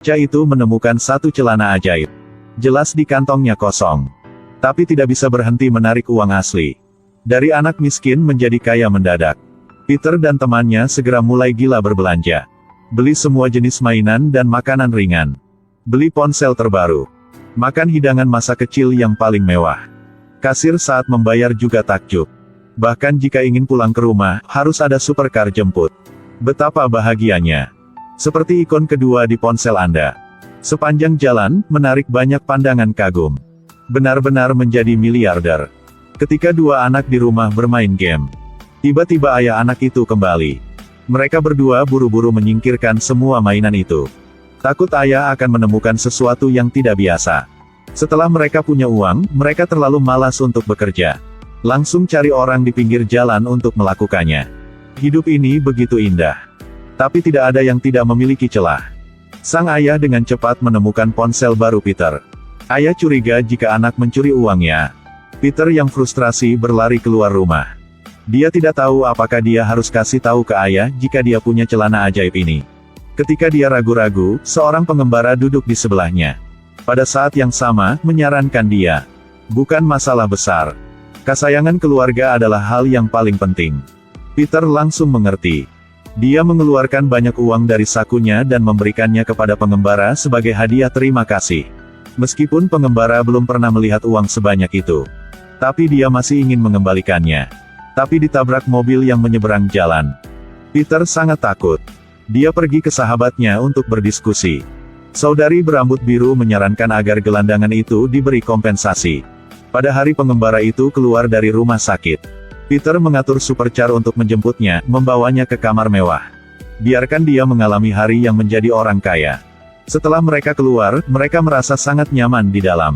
Bocah itu menemukan satu celana ajaib. Jelas di kantongnya kosong. Tapi tidak bisa berhenti menarik uang asli. Dari anak miskin menjadi kaya mendadak. Peter dan temannya segera mulai gila berbelanja. Beli semua jenis mainan dan makanan ringan. Beli ponsel terbaru. Makan hidangan masa kecil yang paling mewah. Kasir saat membayar juga takjub. Bahkan jika ingin pulang ke rumah, harus ada supercar jemput. Betapa bahagianya. Seperti ikon kedua di ponsel Anda. Sepanjang jalan, menarik banyak pandangan kagum. Benar-benar menjadi miliarder. Ketika dua anak di rumah bermain game. Tiba-tiba ayah anak itu kembali. Mereka berdua buru-buru menyingkirkan semua mainan itu. Takut ayah akan menemukan sesuatu yang tidak biasa. Setelah mereka punya uang, mereka terlalu malas untuk bekerja. Langsung cari orang di pinggir jalan untuk melakukannya. Hidup ini begitu indah. Tapi tidak ada yang tidak memiliki celah. Sang ayah dengan cepat menemukan ponsel baru Peter. Ayah curiga jika anak mencuri uangnya. Peter yang frustrasi berlari keluar rumah. Dia tidak tahu apakah dia harus kasih tahu ke ayah jika dia punya celana ajaib ini. Ketika dia ragu-ragu, seorang pengembara duduk di sebelahnya. Pada saat yang sama, menyarankan dia. Bukan masalah besar. Kesayangan keluarga adalah hal yang paling penting. Peter langsung mengerti. Dia mengeluarkan banyak uang dari sakunya dan memberikannya kepada pengembara sebagai hadiah terima kasih. Meskipun pengembara belum pernah melihat uang sebanyak itu. Tapi dia masih ingin mengembalikannya. Tapi ditabrak mobil yang menyeberang jalan. Peter sangat takut. Dia pergi ke sahabatnya untuk berdiskusi. Saudari berambut biru menyarankan agar gelandangan itu diberi kompensasi. Pada hari pengembara itu keluar dari rumah sakit. Peter mengatur supercar untuk menjemputnya, membawanya ke kamar mewah. Biarkan dia mengalami hari yang menjadi orang kaya. Setelah mereka keluar, mereka merasa sangat nyaman di dalam.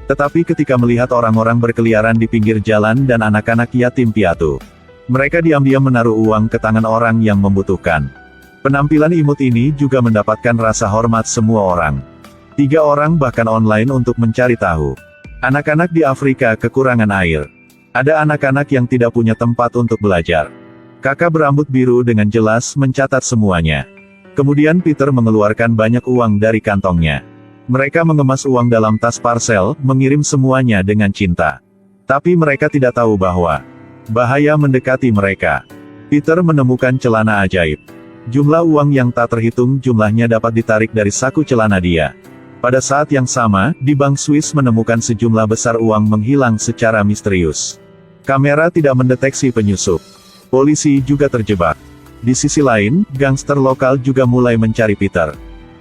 Tetapi ketika melihat orang-orang berkeliaran di pinggir jalan dan anak-anak yatim piatu, mereka diam-diam menaruh uang ke tangan orang yang membutuhkan. Penampilan imut ini juga mendapatkan rasa hormat semua orang. 3 orang bahkan online untuk mencari tahu. Anak-anak di Afrika kekurangan air. Ada anak-anak yang tidak punya tempat untuk belajar. Kakak berambut biru dengan jelas mencatat semuanya. Kemudian Peter mengeluarkan banyak uang dari kantongnya. Mereka mengemas uang dalam tas parcel, mengirim semuanya dengan cinta. Tapi mereka tidak tahu bahwa bahaya mendekati mereka. Peter menemukan celana ajaib. Jumlah uang yang tak terhitung jumlahnya dapat ditarik dari saku celana dia. Pada saat yang sama, di Bank Swiss menemukan sejumlah besar uang menghilang secara misterius. Kamera tidak mendeteksi penyusup. Polisi juga terjebak. Di sisi lain, gangster lokal juga mulai mencari Peter.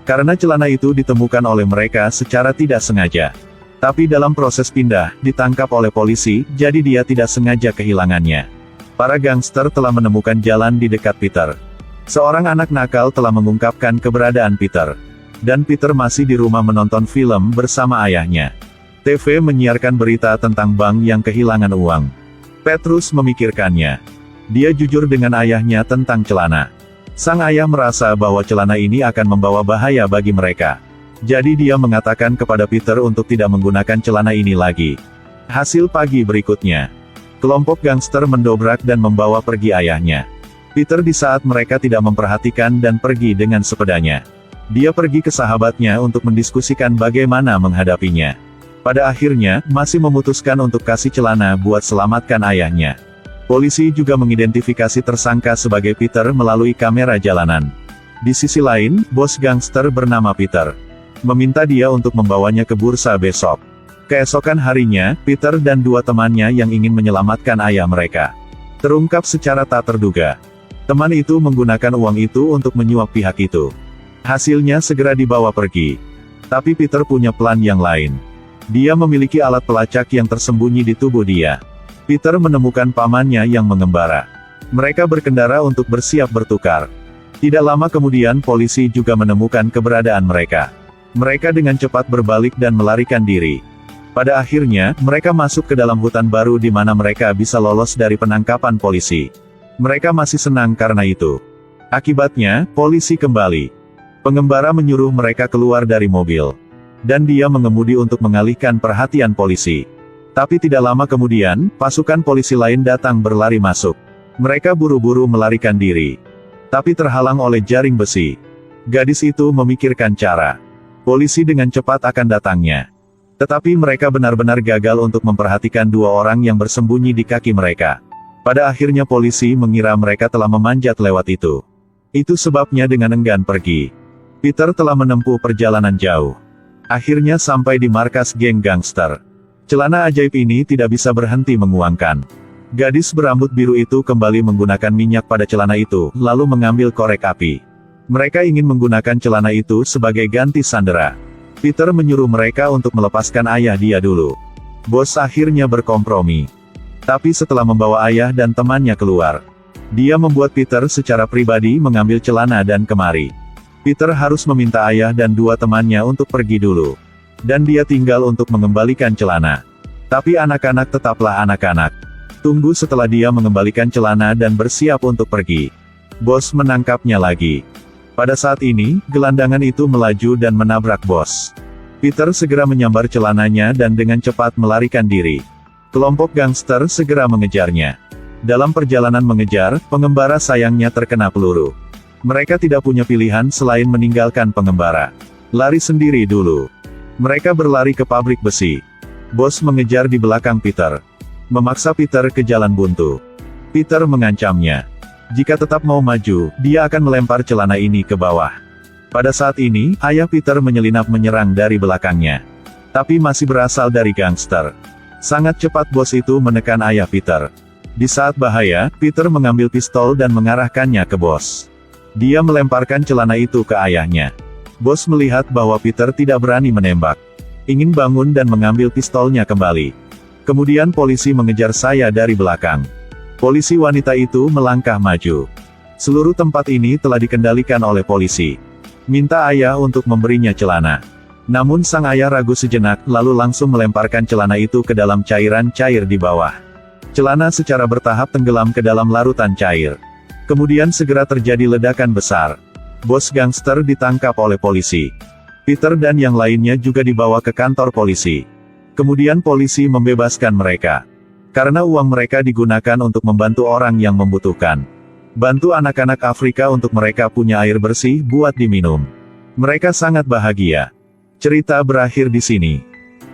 Karena celana itu ditemukan oleh mereka secara tidak sengaja. Tapi dalam proses pindah, ditangkap oleh polisi, jadi dia tidak sengaja kehilangannya. Para gangster telah menemukan jalan di dekat Peter. Seorang anak nakal telah mengungkapkan keberadaan Peter. Dan Peter masih di rumah menonton film bersama ayahnya. TV menyiarkan berita tentang bank yang kehilangan uang. Petrus memikirkannya. Dia jujur dengan ayahnya tentang celana. Sang ayah merasa bahwa celana ini akan membawa bahaya bagi mereka. Jadi dia mengatakan kepada Peter untuk tidak menggunakan celana ini lagi. Hasil pagi berikutnya. Kelompok gangster mendobrak dan membawa pergi ayahnya. Peter di saat mereka tidak memperhatikan dan pergi dengan sepedanya. Dia pergi ke sahabatnya untuk mendiskusikan bagaimana menghadapinya. Pada akhirnya, masih memutuskan untuk kasih celana buat selamatkan ayahnya. Polisi juga mengidentifikasi tersangka sebagai Peter melalui kamera jalanan. Di sisi lain, bos gangster bernama Peter meminta dia untuk membawanya ke bursa besok. Keesokan harinya, Peter dan 2 temannya yang ingin menyelamatkan ayah mereka terungkap secara tak terduga. Teman itu menggunakan uang itu untuk menyuap pihak itu. Hasilnya segera dibawa pergi. Tapi Peter punya plan yang lain. Dia memiliki alat pelacak yang tersembunyi di tubuh dia. Peter menemukan pamannya yang mengembara. Mereka berkendara untuk bersiap bertukar. Tidak lama kemudian polisi juga menemukan keberadaan mereka. Mereka dengan cepat berbalik dan melarikan diri. Pada akhirnya, mereka masuk ke dalam hutan baru di mana mereka bisa lolos dari penangkapan polisi. Mereka masih senang karena itu. Akibatnya, polisi kembali. Pengembara menyuruh mereka keluar dari mobil. Dan dia mengemudi untuk mengalihkan perhatian polisi. Tapi tidak lama kemudian, pasukan polisi lain datang berlari masuk. Mereka buru-buru melarikan diri. Tapi terhalang oleh jaring besi. Gadis itu memikirkan cara. Polisi dengan cepat akan datangnya. Tetapi mereka benar-benar gagal untuk memperhatikan dua orang yang bersembunyi di kaki mereka. Pada akhirnya polisi mengira mereka telah memanjat lewat itu. Itu sebabnya dengan enggan pergi. Peter telah menempuh perjalanan jauh. Akhirnya sampai di markas geng gangster. Celana ajaib ini tidak bisa berhenti menguangkan. Gadis berambut biru itu kembali menggunakan minyak pada celana itu, lalu mengambil korek api. Mereka ingin menggunakan celana itu sebagai ganti sandera. Peter menyuruh mereka untuk melepaskan ayah dia dulu. Bos akhirnya berkompromi. Tapi setelah membawa ayah dan temannya keluar, dia membuat Peter secara pribadi mengambil celana dan kemari. Peter harus meminta ayah dan dua temannya untuk pergi dulu. Dan dia tinggal untuk mengembalikan celana. Tapi anak-anak tetaplah anak-anak. Tunggu setelah dia mengembalikan celana dan bersiap untuk pergi. Bos menangkapnya lagi. Pada saat ini, gelandangan itu melaju dan menabrak bos. Peter segera menyambar celananya dan dengan cepat melarikan diri. Kelompok gangster segera mengejarnya. Dalam perjalanan mengejar, pengembara sayangnya terkena peluru. Mereka tidak punya pilihan selain meninggalkan pengembara. Lari sendiri dulu. Mereka berlari ke pabrik besi. Bos mengejar di belakang Peter. Memaksa Peter ke jalan buntu. Peter mengancamnya. Jika tetap mau maju, dia akan melempar celana ini ke bawah. Pada saat ini, ayah Peter menyelinap menyerang dari belakangnya. Tapi masih berasal dari gangster. Sangat cepat bos itu menekan ayah Peter. Di saat bahaya, Peter mengambil pistol dan mengarahkannya ke bos. Dia melemparkan celana itu ke ayahnya. Bos melihat bahwa Peter tidak berani menembak. Ingin bangun dan mengambil pistolnya kembali. Kemudian polisi mengejar saya dari belakang. Polisi wanita itu melangkah maju. Seluruh tempat ini telah dikendalikan oleh polisi. Minta ayah untuk memberinya celana. Namun sang ayah ragu sejenak, lalu langsung melemparkan celana itu ke dalam cairan cair di bawah. Celana secara bertahap tenggelam ke dalam larutan cair. Kemudian segera terjadi ledakan besar. Bos gangster ditangkap oleh polisi. Peter dan yang lainnya juga dibawa ke kantor polisi. Kemudian polisi membebaskan mereka. Karena uang mereka digunakan untuk membantu orang yang membutuhkan. Bantu anak-anak Afrika untuk mereka punya air bersih buat diminum. Mereka sangat bahagia. Cerita berakhir di sini.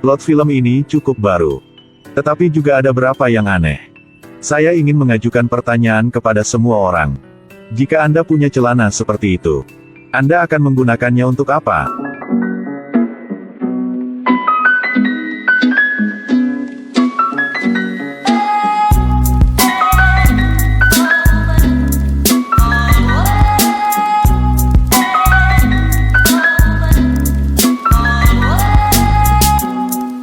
Plot film ini cukup baru. Tetapi juga ada beberapa yang aneh. Saya ingin mengajukan pertanyaan kepada semua orang. Jika Anda punya celana seperti itu, Anda akan menggunakannya untuk apa?